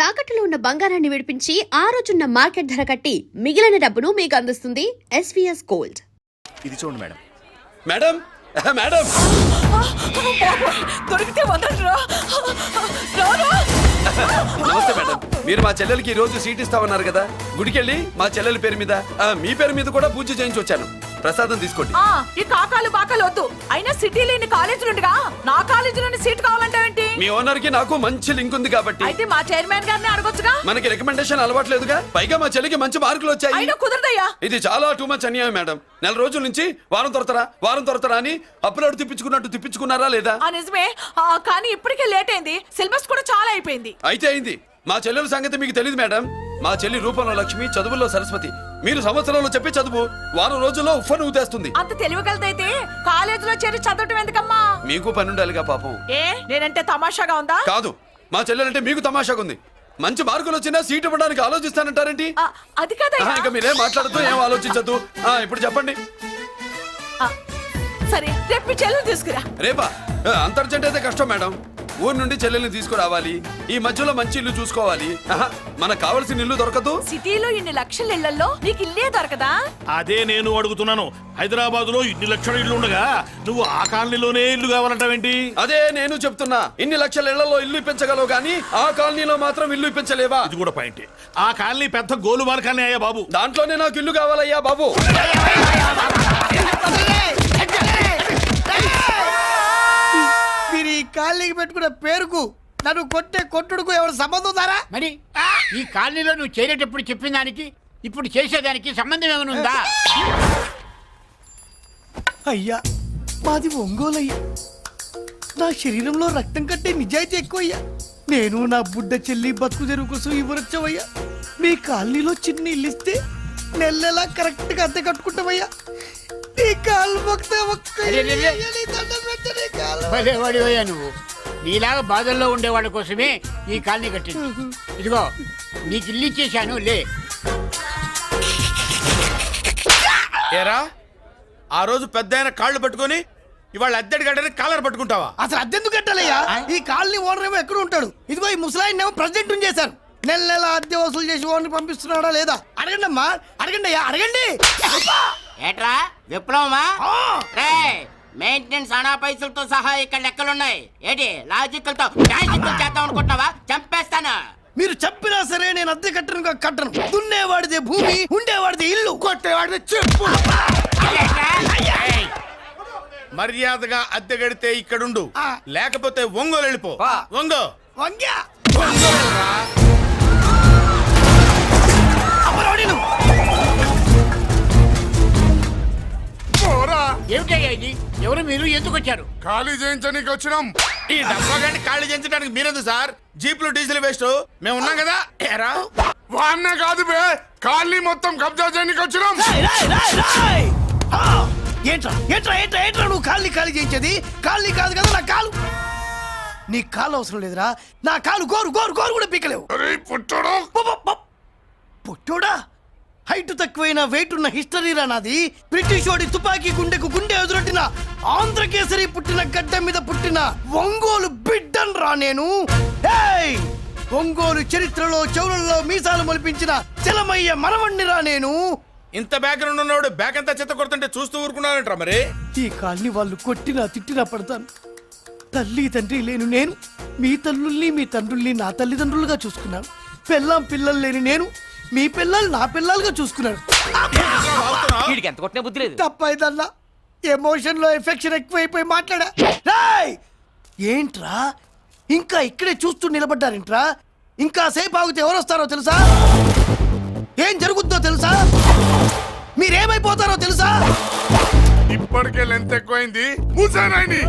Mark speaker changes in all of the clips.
Speaker 1: తాకట్టులో ఉన్న బంగారాన్ని విడిపించి ఆ రోజున్న మార్కెట్ ధర కట్టి మిగిలిన డబ్బును మీకు అందిస్తుంది ఎస్వీఎస్ గోల్డ్.
Speaker 2: ఇది చూడండి మేడం.
Speaker 3: మేడం మేడం
Speaker 4: దొరికితే వదలరా.
Speaker 3: నమస్తే మేడం. మీరు మా చెల్లెలకి ఈ రోజు సీట్ ఇస్తామన్నారు కదా, గుడికెళ్ళి మా చెల్లెల పేరు మీద మీ పేరు మీద కూడా పూజ చేయించి వచ్చాను. ప్రసాదం తీసుకోండి.
Speaker 4: ఈ కాకాలు బాకాలు వద్దు. అయినా సిటీ లేని కాలేజీలు ఉండగా నా కాలేజీలోని సీట్ కావాలంటావేంటి?
Speaker 3: మీ ఓనర్ కి నాకు మంచి లింక్ ఉంది కాబట్టి.
Speaker 4: అయితే మా చైర్మన్ గారిని అడగొచ్చుగా.
Speaker 3: మనకి రికమెండేషన్ అలవాట్లేదుగా, పైగా మా చెల్లికి మంచి మార్కులు వచ్చాయి.
Speaker 4: అయినా కుదరదయ్యా.
Speaker 3: ఇది చాలా టూ మచ్ అన్యాయం మేడం. నెల రోజుల నుంచి వారం తొరతరా అని అప్లోడ్ తిప్పించుకున్నట్టు తిప్పించుకున్నారా లేదా?
Speaker 4: నిజమే, కానీ ఇప్పటికే లేట్ అయింది. సిలబస్ కూడా చాలా అయిపోయింది.
Speaker 3: అయితే అయింది. మా చెల్లెల సంగతి మీకు తెలియదు మేడం. మా చెల్లి రూపంలో లక్ష్మి, చదువుల్లో సరస్వతి. మీరు సంవత్సరంలో చెప్పి చదువు వారం రోజుల్లో ఉఫ్ఫను ఊతేస్తుంది.
Speaker 4: అంత తెలివిగలదైతే కాలేజీలో చేరి చదవటం ఎందుకమ్మా?
Speaker 3: మీకు పని ఉండాలిగా పాపం.
Speaker 4: నేనంటే తమాషాగా ఉందా?
Speaker 3: కాదు, మా చెల్లెలంటే మీకు తమాషాగా ఉంది. మంచి మార్కులు వచ్చినా సీట్ ఇవ్వడానికి ఆలోచిస్తానంటారేంటి?
Speaker 4: అది కదా.
Speaker 3: ఇంకా మీరేం మాట్లాడుతూ ఏం ఆలోచించద్దు. ఇప్పుడు చెప్పండి.
Speaker 4: సరే, రేపు మీ చెల్లెలు తీసుకురా.
Speaker 3: రేపా? అంత అర్జెంట్ అయితే కష్టం మేడం. ఊరు నుండి చెల్లెల్ని తీసుకురావాలి, ఈ మధ్యలో మంచి ఇల్లు చూసుకోవాలి. మనకు కావాల్సిన ఇల్లు దొరకదు.
Speaker 4: సిటీలో ఇన్ని లక్షల ఇళ్లలో నీకు ఇల్లే దొరకదా?
Speaker 2: అదే నేను అడుగుతున్నాను. హైదరాబాద్ లో ఇన్ని లక్షల ఇల్లు ఉండగా నువ్వు ఆ కాలనీలోనే ఇల్లు కావాలంటావేంటి?
Speaker 3: అదే నేను చెప్తున్నా. ఇన్ని లక్షల ఇళ్లలో ఇల్లు ఇప్పించగలవు గానీ ఆ కాలనీలో మాత్రం ఇల్లు ఇప్పించలేవా?
Speaker 2: ఇది కూడా పాయింట్. ఆ కాలనీ పెద్ద గోలుమాల కాలనీ అయ్యా బాబు.
Speaker 3: దాంట్లోనే నాకు ఇల్లు కావాలయ్యా బాబు.
Speaker 5: మీరు ఈ కాలనీకి పెట్టుకున్న పేరుకు నన్ను కొట్టే కొట్టుడుకు ఎవరు సంబంధం ఉందారా?
Speaker 6: మరి ఈ కాలనీలో నువ్వు చేరేటప్పుడు చెప్పిన దానికి ఇప్పుడు చేసేదానికి సంబంధం ఏమైనా ఉందా?
Speaker 5: అయ్యా, మాది ఒంగోలయ్యా. నా శరీరంలో రక్తం కట్టే నిజాయితీ ఎక్కువయ్యా. నేను నా బుడ్డ చెల్లి బతుకు తెరువు కోసం ఇవ్వరొచ్చావయ్యా. మీ కాలనీలో చిన్న ఇల్లు ఇస్తే నెలలా కరెక్ట్ గా అద్దె కట్టుకుంటామయ్యా.
Speaker 6: భలేవాడివయ్యా నువ్వు. నీలాగా బాధల్లో ఉండేవాళ్ళ కోసమే ఈ కాలనీ కట్టింది. ఇదిగో నీకు ఇల్లు ఇచ్చేశాను, లే.
Speaker 7: ఏరా, ఆ రోజు పెద్ద ఆయన కాళ్ళు పట్టుకొని ఇవాళ అద్దెడి గడ్డని కాలర్ పట్టుకుంటావా?
Speaker 5: అసలు అద్దెందుకు కట్టాలయ్యా? ఈ కాలనీ ఓనర్ ఏమో ఎక్కడ ఉంటాడు? ఇదిగో ఈ ముసలాయిన్ ఏమో ప్రెసిడెంట్ చేశారు. నెల నెల అద్దె వసూలు చేసి ఓనర్ పంపిస్తున్నాడా లేదా? అడగండి అమ్మా, అడగండి అయ్యా, అడగండి.
Speaker 6: ఏట్రా విప్లవమా? మెయింటెనెన్స్ అనా పైసలతో సహా ఇక్కడ లెక్కలున్నాయి. ఏంటి లాజికల్ తో చేద్దాం అనుకుంటున్నావా? చంపేస్తాను.
Speaker 5: మీరు చెప్పినా సరే నేను అద్దె కట్టను. దున్నేవాడిదే భూమి, ఉండేవాడిదే ఇల్లు, కొట్టేవాడిదే చెప్పు.
Speaker 7: మర్యాదగా అద్దె గడితే ఇక్కడుండు, లేకపోతే ఒంగోలు వెళ్ళిపో. ఒంగో
Speaker 5: వంగ్యా
Speaker 6: ఏమిటయ్యా ఇది? ఎవరు మీరు? ఎందుకు వచ్చారు?
Speaker 7: ఖాళీ చేయించడానికి వచ్చినాం. ఈ డబ్బా గంట ఖాళీ చేయించడానికి మీరెందు సార్? జీపులు డీజిల్ వేస్ట్, మేము ఉన్నాం కదా. ఏరా వాన్నే కాదు బే, ఖాళీ మొత్తం కబ్జా చేయడానికి వచ్చినాం.
Speaker 5: ఏంట్రా నువ్వు కాలనీ ఖాళీ చేయించేది? కాలనీ కాదు కదా నా కాలు. నీ కాలు అవసరం లేదురా, నా కాలు గోరు గోరు గోరు కూడా పీకలేవు. పుట్టోడా? హైట్ తక్కువైన వెయిట్ ఉన్న హిస్టరీరా నాది. బ్రిటిష్ వాడి తుపాకీ గుండెకు గుండె ఎదురొట్టిన ఆంధ్రకేసరి పుట్టిన గడ్డ మీద పుట్టిన ఒంగోలు బిడ్డన్ రా నేను. ఒంగోలు చరిత్రలో చౌరల్లో మీసాలు మొలిపించిన చలమయ్య మనవణ్ణి రా నేను.
Speaker 7: ఇంత బ్యాక్గ్రౌండ్ ఉన్నవాడు బ్యాక్ అంతా చెత్త కొడుతుంటే చూస్తూ ఊరుకున్నారంట. మరి
Speaker 5: ఈ కాలనీ వాళ్ళు కొట్టినా తిట్టినా పడతాను. తల్లి తండ్రి లేను నేను మీ తల్లుల్ని మీ తండ్రుల్ని నా తల్లిదండ్రులుగా చూసుకున్నాను. పెళ్ళాం పిల్లలు లేని నేను మీ పిల్లలు నా పిల్లలుగా చూసుకున్నాను. తప్పైదల్లా ఎమోషన్ లో ఎఫెక్షన్ ఎక్కువైపోయి మాట్లాడా. ఏంట్రా ఇంకా ఇక్కడే చూస్తూ నిలబడ్డారేంట్రా? ఇంకా సేపు ఆగితే ఎవరు వస్తారో తెలుసా? ఏం జరుగుతుందో తెలుసా? మీరేమైపోతారో తెలుసా?
Speaker 7: ఇప్పటికే లెంత్ ఎక్కువైంది. మూసానాయని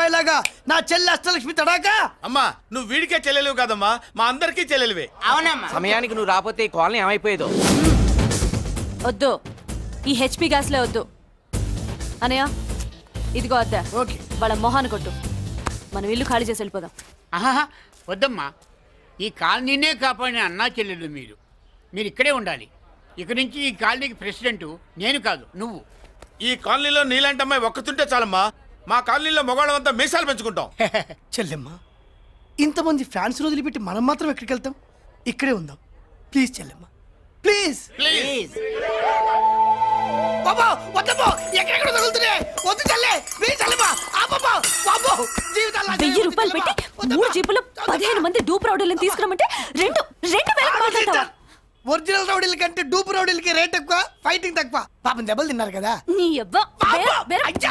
Speaker 5: అబ్బాయిలాగా నా చెల్లి అష్టలక్ష్మి తడాకా
Speaker 7: అమ్మా నువ్వు వీడికే చెల్లెలివి కాదమ్మా మా అందరికీ చెల్లెలివే.
Speaker 6: అవునమ్మా.
Speaker 8: సమయానికి నువ్వు రాకపోతే ఈ కాలనీ ఏమైపోయేదో.
Speaker 9: వద్దు ఈ హెచ్పి గ్యాస్లే వద్దు అనయ్య ఇదిగో అద్దా
Speaker 5: ఓకే
Speaker 9: వాళ్ళ మొహాన్ని కొట్టు మనం ఇల్లు ఖాళీ చేసి వెళ్ళిపోదాం.
Speaker 6: ఆహా వద్దమ్మా, ఈ కాలనీనే కాపాడిన అన్నా చెల్లెలు మీరు ఇక్కడే ఉండాలి. ఇక నుంచి ఈ కాలనీకి ప్రెసిడెంట్ నేను కాదు, నువ్వు.
Speaker 7: ఈ కాలనీలో నీలాంటి అమ్మాయి ఒక్కతుంటే చాలమ్మా. మా కాలనీలో మగవాళ్ళంతా మీసాలు పెంచుకుంటాం.
Speaker 5: చెల్లెమ్మ ఇంతమంది ఫ్యాన్స్ వదిలిపెట్టి మనం మాత్రం ఎక్కడికి వెళ్తాం? ఇక్కడే ఉందాం ప్లీజ్ చెల్లెమ్మ ప్లీజ్. బాబా వద్దమ్మో ఎక్కడెక్కడ తగులుతున్నాయి వద్దు చెల్లె ప్లీజ్ చెల్లెమ్మ ఆపమ్మా బాబో జీవితాలు
Speaker 9: 1000 రూపాయలు పెట్టి 3 జీపులు 15 మంది డూప్ రౌడీలను తీసుకురమంటే 2000 మాట్లాడతావా?
Speaker 5: ఒరిజినల్ రౌడీల కంటే డూప్ రౌడీలకి రేట్ ఎక్కువ, ఫైటింగ్ తక్కువ. పాపం దెబ్బలు తిన్నారు కదా.
Speaker 9: నీ యవ్వ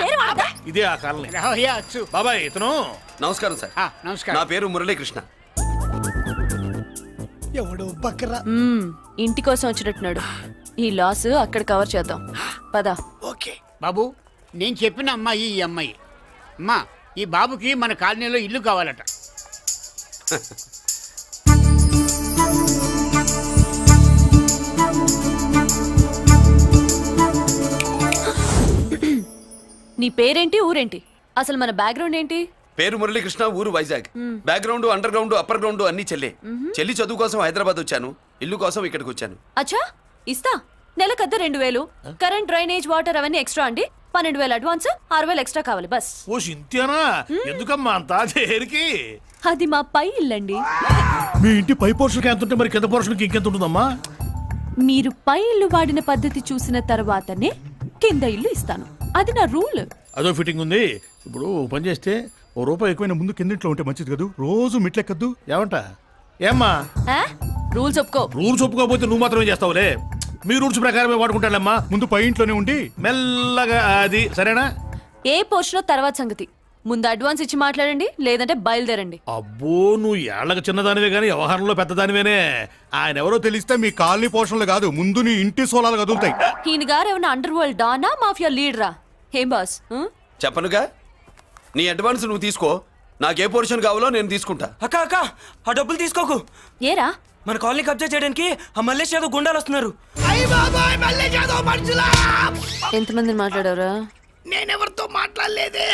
Speaker 9: వేరే వాడదా?
Speaker 2: ఇదే ఆ కాలనీ.
Speaker 6: రావయ్యా అచ్చు.
Speaker 2: బాబాయ్ ఇతను
Speaker 3: నమస్కారం సార్.
Speaker 6: నమస్కారం.
Speaker 3: నా పేరు మురళీకృష్ణ.
Speaker 5: ఎవడు బక్కరా.
Speaker 9: ఇంటి కోసం వచ్చినట్టున్నాడు. ఈ లాస్ అక్కడ కవర్ చేద్దాం పద.
Speaker 5: ఓకే
Speaker 6: బాబు నేను చెప్పిన అమ్మాయి ఈ అమ్మాయి. అమ్మా ఈ బాబుకి మన కాలనీలో ఇల్లు కావాలట.
Speaker 9: నీ పేరేంటి ఊరేంటి అసలు మన బ్యాక్గ్రౌండ్ ఏంటి?
Speaker 3: పేరు మురళీకృష్ణ, ఊరు Vizag. Background under ground upper ground అన్ని చెల్లి. చెల్లి చదువు కోసం హైదరాబాద్ వచ్చాను, ఇల్లు కోసం ఇక్కడికి వచ్చాను.
Speaker 9: అచ్చా ఇస్తా. నెలకద్ద 2000, కరెంట్ డ్రైనేజ్ వాటర్ అవన్నీ ఎక్స్ట్రా అండి. 12,000 అడ్వాన్స్, 6,000 ఎక్స్ట్రా కావాలి బస్.
Speaker 2: ఓ సింత్యానా ఎందుకమ్మా అంతా దేనికి?
Speaker 9: అది మా పై ఇల్లండి.
Speaker 2: మీ ఇంటి పై పోర్షన్కి ఎంత ఉంటే మరి కింద పోర్షన్కి ఇంకెంత ఉంటుందమ్మా?
Speaker 9: మీరు పై ఇల్లు వాడిన పద్ధతి చూసిన తర్వాతనే కింద ఇల్లు ఇస్తాను. అది నా రూల్.
Speaker 2: అదో ఫిట్టింగ్ ఉంది. ఇప్పుడు ఓ పని చేస్తే ఓ రూపాయి ఎక్కువైన ముందు కిందింట్లో ఉంటే మంచిది కదా, రోజు మిట్లెక్కద్దు. ఏమంటా? ఏమ్మా
Speaker 9: రూల్స్ ఒప్పుకో.
Speaker 2: రూల్స్ ఒప్పుకోకపోతే నువ్వు మాత్రమే చేస్తావులే. మీ రూల్స్ ప్రకారమే వాడుకుంటానమ్మా. ముందు పై ఇంట్లోనే ఉండి మెల్లగా అది సరేనా?
Speaker 9: ఏ పోర్షనో తర్వాత సంగతి. ముందు అడ్వాన్స్ ఇచ్చి మాట్లాడండి, లేదంటే బయలుదేరండి.
Speaker 2: అబ్బో నువ్వు ఏళ్ళకి చిన్నదానివే కానీ వ్యవహారంలో పెద్దదానివేనే. ఆయన ఎవరో తెలిస్తే మీ కాలనీ పోషణలు కాదు, ముందు నీ ఇంటి సోలాలు కదులుతాయి.
Speaker 9: ఈయన గారు ఏమన్నా అండర్ వరల్డ్ డానా మాఫియా లీడరా? ఏం బాస్?
Speaker 3: చెప్పనుగా, నీ అడ్వాన్స్ నువ్వు తీసుకో, నాకే పోర్షన్ కావాలో నేను తీసుకుంటా.
Speaker 8: అక్క అక్క ఆ డబ్బులు తీసుకోకు.
Speaker 9: ఏరా
Speaker 8: మన కాలనీ కబ్జా చేయడానికి ఆ మల్లేష్ యాదవ్ గుండాలు వస్తున్నారు.
Speaker 5: అయ్య బాబాయ్ మళ్ళీ ఏదో మనుషులా.
Speaker 9: ఎంతమందిని మాట్లాడారా?
Speaker 5: నేనెవరితో మాట్లాడలేదే.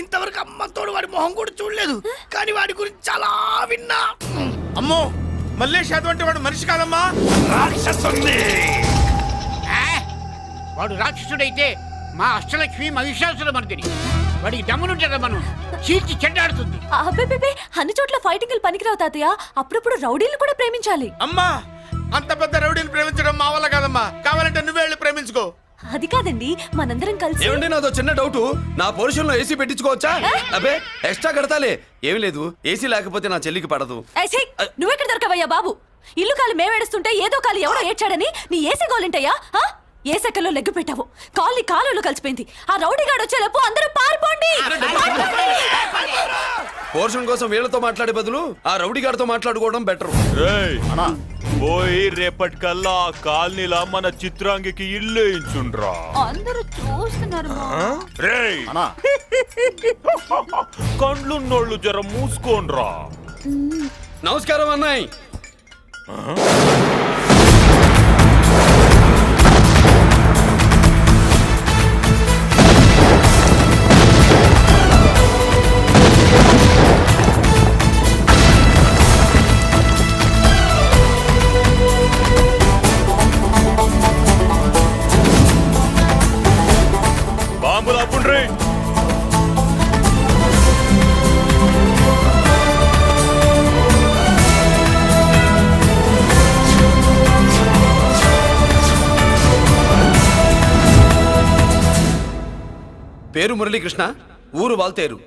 Speaker 5: ఇంతవరకు అమ్మతోడు వాడి మొహం కూడా చూడలేదు, కానీ వాడి గురించి చాలా విన్నా.
Speaker 7: అమ్మో మల్లేష్ యాదవ్ అంటే వాడు మనిషి కాదమ్మా, రాక్షసుని.
Speaker 6: వాడు రాక్షసుడైతే మా అష్టలక్ష్మి మహిషాసుల మర్దిని. వాడికి దమ్మునుంటారా మనం చీల్చి చెడ్డాడుతుంది.
Speaker 9: అబ్బే అన్ని చోట్ల ఫైటింగ్ పనికిరావు తాతయ్య. అప్పుడప్పుడు రౌడీలు కూడా ప్రేమించాలి.
Speaker 7: అమ్మా అంత పెద్ద రౌడీని ప్రేమించడం మా వల్ల కాదమ్మా. కావాలంటే నువ్వే వెళ్ళి ప్రేమించుకో.
Speaker 9: అది కాదండి, మనందరం కలిసి.
Speaker 3: ఏమండి నాదో చిన్న డౌట్, నా పోర్షన్ లో ఏసీ పెట్టించుకోవచ్చా? అబ్బే ఎక్స్ట్రా కడతాలే. ఏమి లేదు, ఏసీ లేకపోతే నా చెల్లికి పడదు.
Speaker 9: నువ్వెక్కడ దొరకవయ్యా బాబు? ఇల్లు కాలు మేమేడుస్తుంటే ఏదో కాలు ఎవడో ఏడ్చాడని నీ ఏసీ గోలింటయ్యా? ఏ సెకల్లో లెగ్గు పెట్టావు, కాలి కాలులో కలిసిపోయింది. ఆ రౌడీ గాడు వచ్చేలోపు అందరూ పారిపోండి.
Speaker 3: పోర్షన్ కోసం వీళ్ళతో మాట్లాడే బదులు ఆ రౌడీ గారితో మాట్లాడుకోవడం బెటర్.
Speaker 10: పోయి రేపటికల్లా ఆ కాలనీలా మన చిత్రాంగికి ఇల్లు ఇచ్చుండ్రా.
Speaker 9: అందరూ చూస్తున్నారు.
Speaker 10: రేయ్ కండ్లున్నోళ్ళు జర మూసుకోండ్రా.
Speaker 3: నమస్కారం అన్నాయ్.
Speaker 10: బాంబులు అప్పుండ్రీ.
Speaker 3: పేరు మురళీకృష్ణ, ఊరు వాల్తేరు.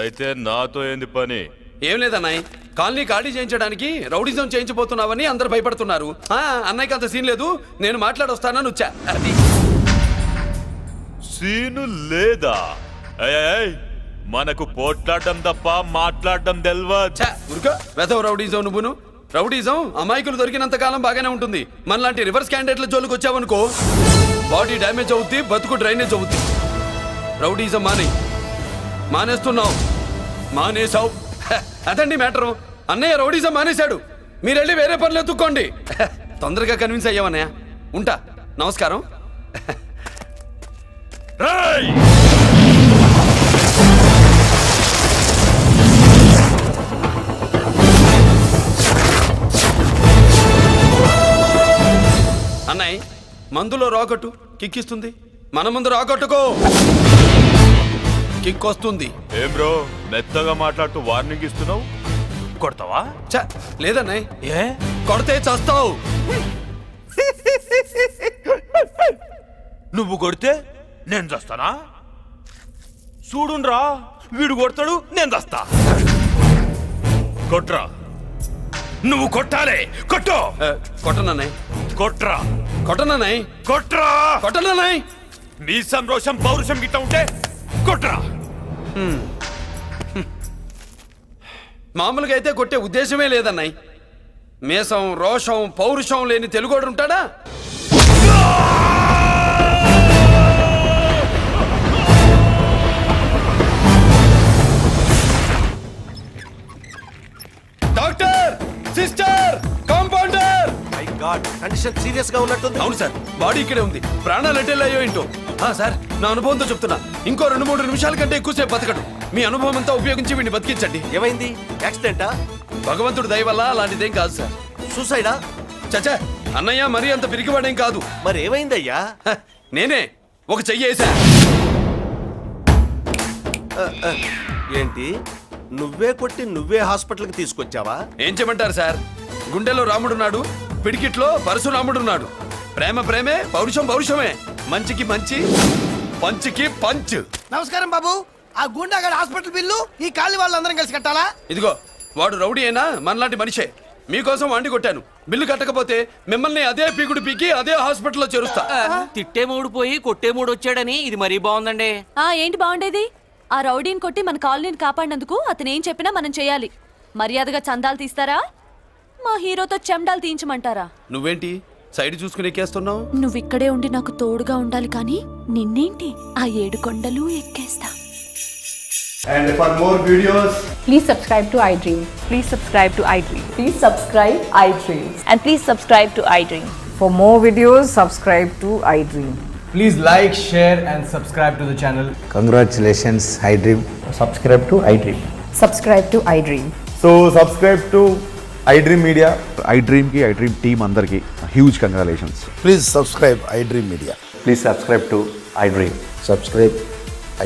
Speaker 10: అయితే నాతో ఏంది పని?
Speaker 3: ఏం లేదన్నాయ్, కాలనీ ఖాళీ చేయించడానికి రౌడిజం చేయించబోతున్నావని అందరు భయపడుతున్నారు. అన్నయ్యకి అంత సీన్ లేదు, నేను మాట్లాడొస్తానని వచ్చా. అది
Speaker 10: సీను లేదా? మనకు పోట్లాడడం తప్ప మాట్లాడడం తెల్వా.
Speaker 3: ఉరుకో వెధవ రౌడీజం. నువ్వును రౌడీజం అమాయకులు దొరికినంత కాలం బాగానే ఉంటుంది. మనలాంటి రివర్స్ క్యాండిడేట్ల జోలికి వచ్చావనుకో బాడీ డ్యామేజ్ అవుద్ది, బతుకు డ్రైనేజ్ అవుద్ది. రౌడీజం మాని మానేస్తున్నావు. మానేసావు. అదండి మ్యాటరు. అన్నయ్య రౌడీజం మానేశాడు. మీరెళ్ళి వేరే పనులు ఎత్తుక్కోండి. తొందరగా కన్విన్స్ అయ్యామన్నయ్య. ఉంటా. నమస్కారం.
Speaker 10: రేయ్!
Speaker 3: అన్నయ్య మందులో రాకట్టు కిక్కిస్తుంది. మన ముందు రాకట్టుకో కిక్ వస్తుంది.
Speaker 10: ఏం బ్రో మెత్తగా మాట్లాడుతూ వార్నింగ్ ఇస్తున్నావు? కొడతావా?
Speaker 3: చ లేదన్నయ్య.
Speaker 10: ఏ
Speaker 3: కొడితే చస్తావు.
Speaker 10: నువ్వు కొడితే నేను చస్తానా? చూడుండ్రా, వీడు కొడతాడు, నేను చస్తా. కొట్రా, నువ్వు కొట్టాలి. కొట్టు.
Speaker 3: కొట్టనన్నయ్య.
Speaker 10: కొట్రా,
Speaker 3: కొట్టనన్నయ్య.
Speaker 10: కొట్రా.
Speaker 3: కొట్టనన్నయ్య.
Speaker 10: మీ సంరోషం పౌరుషం గిట్ట ఉంటే కొట్రా.
Speaker 3: మామూలుగా అయితే కొట్టే ఉద్దేశమే లేదన్నయ్య. మేషం రోషం పౌరుషం లేని తెలుగోడు ఉంటాడా? Doctor, sister, compounder.
Speaker 7: My God, condition serious గా ఉన్నట్టుంది.
Speaker 3: అవును సార్, బాడీ ఇక్కడే ఉంది. ప్రాణాలు ఎట్టెళ్ళాయో ఏంటో. సార్, నా అనుభవంతో చెప్తున్నా, ఇంకో 2-3 నిమిషాల కంటే ఎక్కువసేపు బతకడు. మీ అనుభవం అంతా ఉపయోగించి వీడిని బతికించండి.
Speaker 7: ఏమైంది? యాక్సిడెంటా?
Speaker 3: భగవంతుడి దయ వల్ల అలాంటిదేం కాదు సార్.
Speaker 7: సూసైడా?
Speaker 3: చచ్చా, అన్నయ్య మరీ అంత పిరికివాడేం కాదు.
Speaker 7: మరి ఏమైందయ్యా?
Speaker 3: నేనే ఒక చెయ్యేసా.
Speaker 7: ఏంటి, నువ్వే కొట్టి నువ్వే హాస్పిటల్కి తీసుకొచ్చావా?
Speaker 3: ఏం చేయమంటారు సార్? గుండెలో రాముడున్నాడు, పిడికిట్లో పరశురాముడున్నాడు. ప్రేమ ప్రేమే, పౌరుషం పౌరుషమే. మంచికి మంచి, పంచికి పంచ్.
Speaker 5: నమస్కారం బాబు. ఆ గుండాగడ్ హాస్పిటల్ బిల్లు ఈ కాలి వాళ్ళందరం కలిసి కట్టాలా?
Speaker 3: ఇదిగో, వాడు రౌడీ అయినా మనలాంటి మనిషే. మీకోసం వండి కొట్టాను. బిల్లు కట్టకపోతే మిమ్మల్ని అదే పీకుడు పీకి అదే హాస్పిటల్లో చేరుస్తా.
Speaker 8: తిట్టే మూడు పోయి కొట్టే మూడు వచ్చాడని ఇది మరీ బాగుందండి.
Speaker 9: ఏంటి బాగుండేది? ఆ రౌడీని కొట్టి మన కాలనీని కాపాడినందుకు అతను ఏం చెప్పినా మనం చేయాలి. మర్యాదగా చందాలు తీస్తారా, మా హీరోతో చెండాలు తీయించమంటారా?
Speaker 3: నువ్వేంటి సైడ్ చూసుకుని ఎక్కేస్తున్నావు?
Speaker 9: నువ్వు ఇక్కడే ఉండి నాకు తోడుగా ఉండాలి, కానీ నిన్నేంటి ఆ 7 కొండలు ఎక్కేస్తా.
Speaker 11: And for more videos,
Speaker 4: Please subscribe to iDream. Please subscribe to iDream. Please subscribe iDream. And please subscribe to iDream. For more videos, subscribe to iDream.
Speaker 11: please like, share and subscribe to the channel.
Speaker 12: Congratulations, iDream.
Speaker 11: Subscribe to iDream.
Speaker 4: Subscribe to iDream.
Speaker 11: So subscribe to iDream Media. iDream ki iDream team andarki huge congratulations.
Speaker 12: Please subscribe iDream Media.
Speaker 11: Please subscribe to iDream.
Speaker 12: Subscribe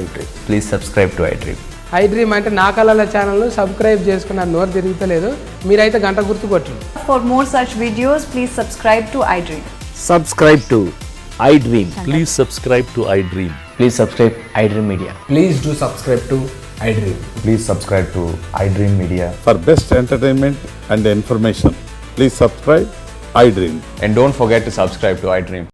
Speaker 12: iDream.
Speaker 11: Please subscribe to iDream.
Speaker 13: iDream అంటే నా కళల channel subscribe చేసుకున్న నోరు తిరుగుతలేదు. మీరైతే గంట గుర్తు కొట్టండి.
Speaker 4: For more such videos, please subscribe to iDream.
Speaker 12: Subscribe to iDream.
Speaker 10: Please subscribe to I dream.
Speaker 12: Please subscribe iDream Media.
Speaker 11: Please do subscribe to iDream.
Speaker 12: Please subscribe to iDream Media.
Speaker 11: For best entertainment and information, please subscribe iDream.
Speaker 12: And don't forget to subscribe to iDream.